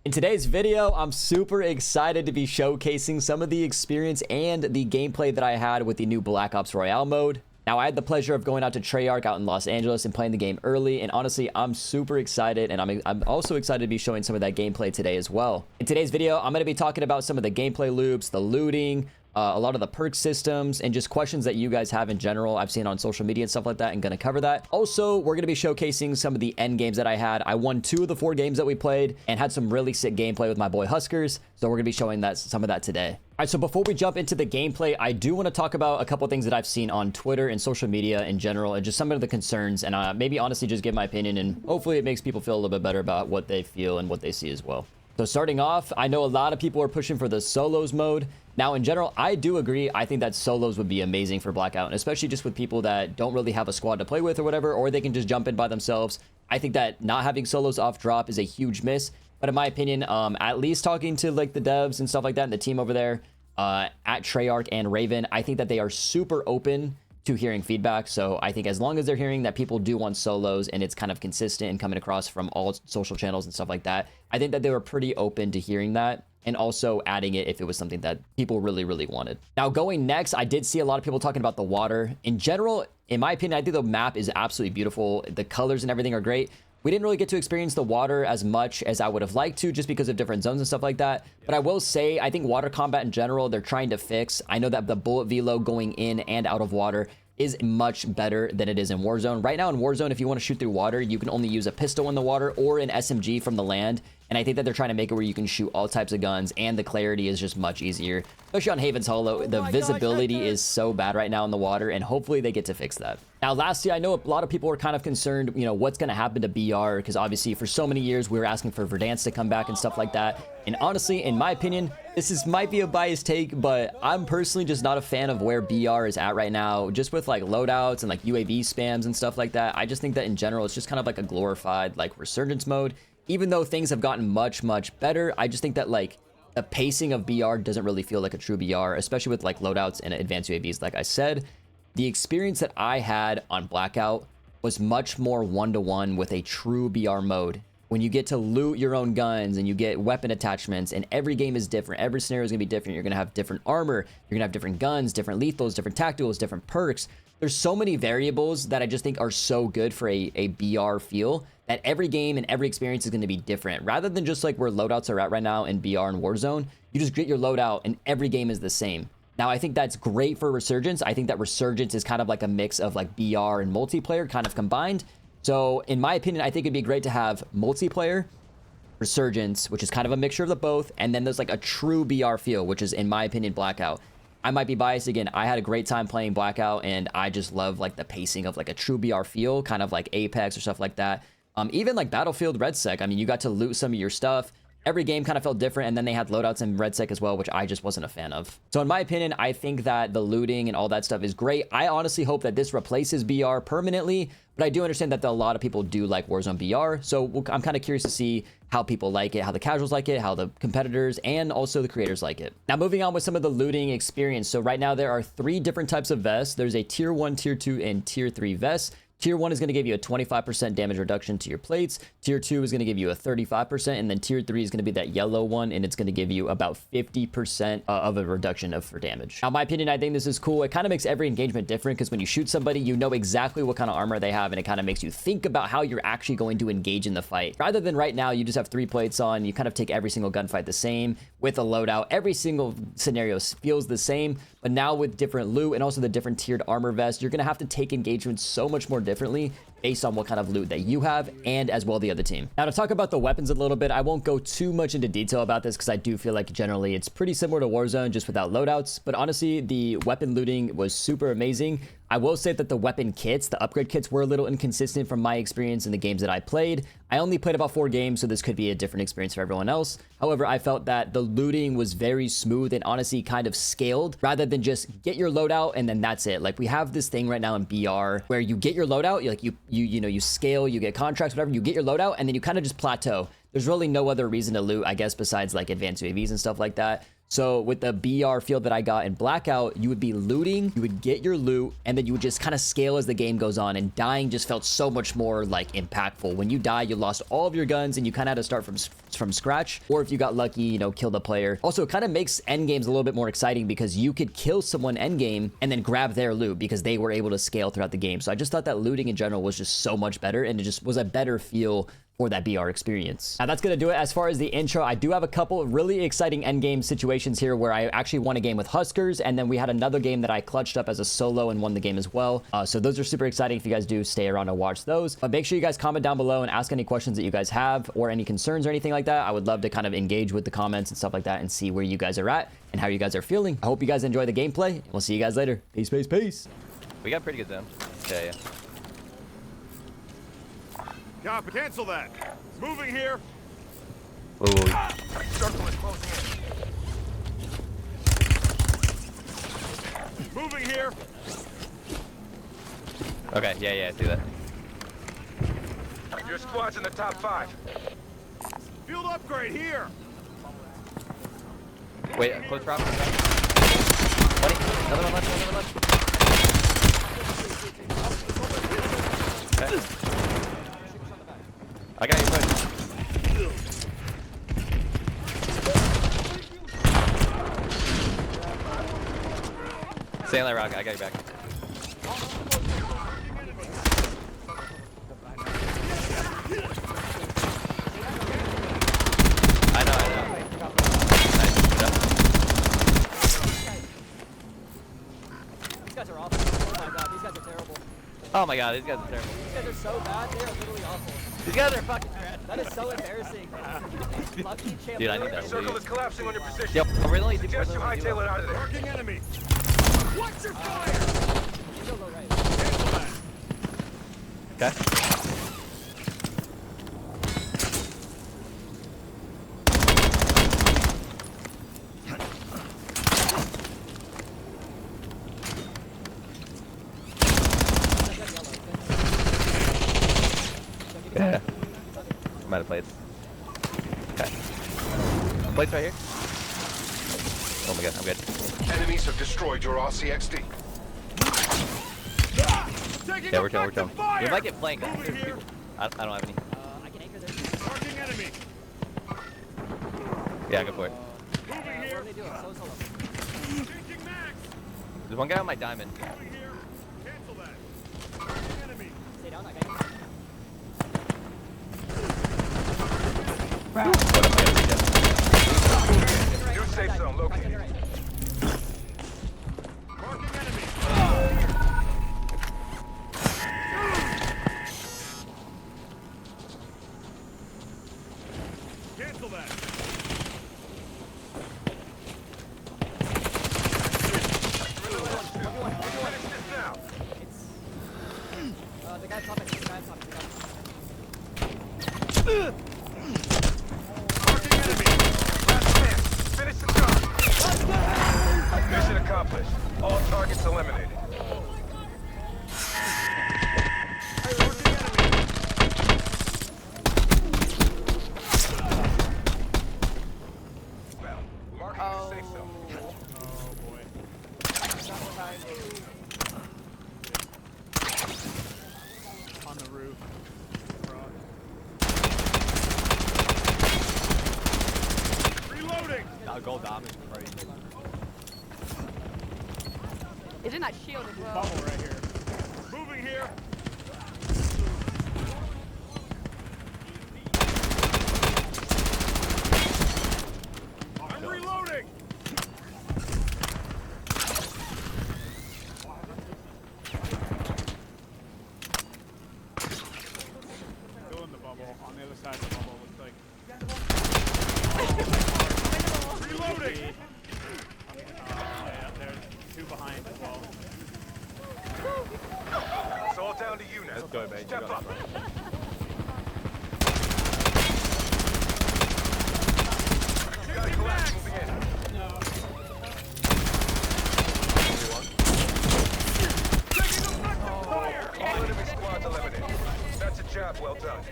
In today's video, I'm super excited to be showcasing some of the experience and the gameplay that I had with the new Black Ops Royale mode. Now, I had the pleasure of going out to Treyarch out in Los Angeles and playing the game early, and honestly, I'm super excited, and I'm also excited to be showing some of that gameplay today as well. In today's video, I'm going to be talking about some of the gameplay loops, the looting, a lot of the perk systems, and just questions that you guys have in general. I've seen on social media and stuff like that, and going to cover that. Also, we're going to be showcasing some of the end games that I had. I won 2 of the 4 games that we played and had some really sick gameplay with my boy Huskers, so we're going to be showing some of that today. All right, so before we jump into the gameplay, I do want to talk about a couple things that I've seen on Twitter and social media in general, and just some of the concerns, and maybe honestly just give my opinion, and hopefully it makes people feel a little bit better about what they feel and what they see as well. So starting off, I know a lot of people are pushing for the solos mode. Now, in general, I do agree. I think that solos would be amazing for Blackout, and especially just with people that don't really have a squad to play with or whatever, or they can just jump in by themselves. I think that not having solos off drop is a huge miss. But in my opinion, at least talking to like the devs and stuff like that, and the team over there at Treyarch and Raven, I think that they are super open to hearing feedback. So I think as long as they're hearing that people do want solos and it's kind of consistent and coming across from all social channels and stuff like that, I think that they were pretty open to hearing that and also adding it if it was something that people really wanted. Now, going next, I did see a lot of people talking about the water. In general, in my opinion, I think the map is absolutely beautiful. The colors and everything are great. We didn't really get to experience the water as much as I would have liked to, just because of different zones and stuff like that. But I will say, I think water combat in general, they're trying to fix. I know that the bullet velo going in and out of water is much better than it is in Warzone. Right now in Warzone, if you want to shoot through water, you can only use a pistol in the water or an SMG from the land. And I think that they're trying to make it where you can shoot all types of guns, and the clarity is just much easier. Especially on Haven's Hollow, the visibility is so bad right now in the water, and hopefully they get to fix that. Now, lastly, I know a lot of people are kind of concerned, you know, what's going to happen to BR, because obviously for so many years we were asking for Verdansk to come back and stuff like that. And honestly, in my opinion, might be a biased take, but I'm personally just not a fan of where BR is at right now, just with like loadouts and like UAV spams and stuff like that. I just think that in general, it's just kind of like a glorified like resurgence mode. Even though things have gotten much better, I just think that like the pacing of BR doesn't really feel like a true BR, especially with like loadouts and advanced UAVs. Like I said, the experience that I had on Blackout was much more one-to-one with a true BR mode. When you get to loot your own guns and you get weapon attachments, and every game is different. Every scenario is going to be different. You're going to have different armor. You're going to have different guns, different lethals, different tacticals, different perks. There's so many variables that I just think are so good for a BR feel, that every game and every experience is going to be different. Rather than just like where loadouts are at right now in BR and Warzone, you just get your loadout and every game is the same. Now, I think that's great for Resurgence. I think that Resurgence is kind of like a mix of like BR and multiplayer kind of combined. So in my opinion, I think it'd be great to have multiplayer, Resurgence, which is kind of a mixture of the both, and then there's like a true BR feel, which is, in my opinion, Blackout. I might be biased again. I had a great time playing Blackout, and I just love like the pacing of like a true BR feel, kind of like Apex or stuff like that. Even like Battlefield RedSec, I mean, you got to loot some of your stuff. Every game kind of felt different, and then they had loadouts in RedSec as well, which I just wasn't a fan of. So in my opinion, I think that the looting and all that stuff is great. I honestly hope that this replaces BR permanently, but I do understand that a lot of people do like Warzone BR, so I'm kind of curious to see how people like it, how the casuals like it, how the competitors and also the creators like it. Now, moving on with some of the looting experience. So right now there are 3 different types of vests. There's a tier 1, tier 2, and tier 3 vests. Tier 1 is going to give you a 25% damage reduction to your plates. Tier 2 is going to give you a 35%. And then Tier 3 is going to be that yellow one, and it's going to give you about 50% of a reduction for damage. Now, in my opinion, I think this is cool. It kind of makes every engagement different, because when you shoot somebody, you know exactly what kind of armor they have, and it kind of makes you think about how you're actually going to engage in the fight. Rather than right now, you just have 3 plates on, you kind of take every single gunfight the same. With a loadout, every single scenario feels the same, but now with different loot and also the different tiered armor vest, you're going to have to take engagements so much more differently based on what kind of loot that you have, and as well the other team. Now, to talk about the weapons a little bit, I won't go too much into detail about this, because I do feel like generally it's pretty similar to Warzone, just without loadouts. But honestly, the weapon looting was super amazing. I will say that the weapon kits, the upgrade kits, were a little inconsistent from my experience in the games that I played. I only played about 4 games, so this could be a different experience for everyone else. However, I felt that the looting was very smooth and honestly kind of scaled, rather than just get your loadout and then that's it. Like, we have this thing right now in BR where you get your loadout, you scale, you get contracts, whatever, you get your loadout, and then you kind of just plateau. There's really no other reason to loot, I guess, besides like advanced UAVs and stuff like that. So with the BR field that I got in Blackout, you would be looting, you would get your loot, and then you would just kind of scale as the game goes on, and dying just felt so much more like impactful. When you die, you lost all of your guns and you kind of had to start from scratch, or if you got lucky, you know, kill the player. Also, it kind of makes end games a little bit more exciting because you could kill someone end game and then grab their loot because they were able to scale throughout the game. So I just thought that looting in general was just so much better, and it just was a better feel for that BR experience. Now that's gonna do it as far as the intro. I do have a couple really exciting endgame situations here where I actually won a game with Huskers, and then we had another game that I clutched up as a solo and won the game as well. So those are super exciting. If you guys do stay around to watch those, but make sure you guys comment down below and ask any questions that you guys have or any concerns or anything like that. I would love to kind of engage with the comments and stuff like that and see where you guys are at and how you guys are feeling. I hope you guys enjoy the gameplay. We'll see you guys later. Peace, peace, peace. We got pretty good zone. Yeah. Copy, cancel that. Moving here. Whoa. Circle is closing in. Moving here. Okay, yeah, I see that. Your squad's in the top 5. Field upgrade here. Wait, close drop. Buddy, another one left. Okay. I got you push. Stay on that rock, I got you back. I know. Nice. Yep. These guys are awful. Oh my god, these guys are terrible. Oh my god, these guys are terrible. These guys are so bad, they are literally awful. These guys are fucking trash. That is so embarrassing. Lucky champ. Dude, I need that Circle is collapsing on your position. Yep, we're only Suggest you hightail it out of there. Marking enemy. Watch your fire. Still low right. Cancel that. Okay. Yeah. I'm out of plates. Okay. Plates right here. Oh my god, I'm good. Enemies have destroyed your RCXD. Yeah, we're killing. Fire. We might get flanked. Moving here. I don't have any. I can anchor this. Marking enemy. Yeah, go for it. Moving What here. are they doing? So solo. Changing max. There's one guy on my diamond. Moving here. Cancel that. Marking enemy. Stay down, I got you. What am I gonna get? New safe zone Right, located. right. Marking enemy. Cancel that. Finish this now. It's the guy top. Marking enemy. Last chance. Finish the job. Mission accomplished. All targets eliminated. Marking enemy. Well, marking the safe zone. Oh boy. On the roof. Reloading. Gold diamond. It's in that shield as well. Bubble right here. Moving here. I'm reloading. Still in the bubble. On the other side of the bubble, looks like. Reloading. Yeah, there's 2 behind as well. It's all down to you now. Let's go, mate. Step You got up. it, bro. Gotta collapse. Moving in. Taking effective fire. All enemy squads eliminated. That's a job well done.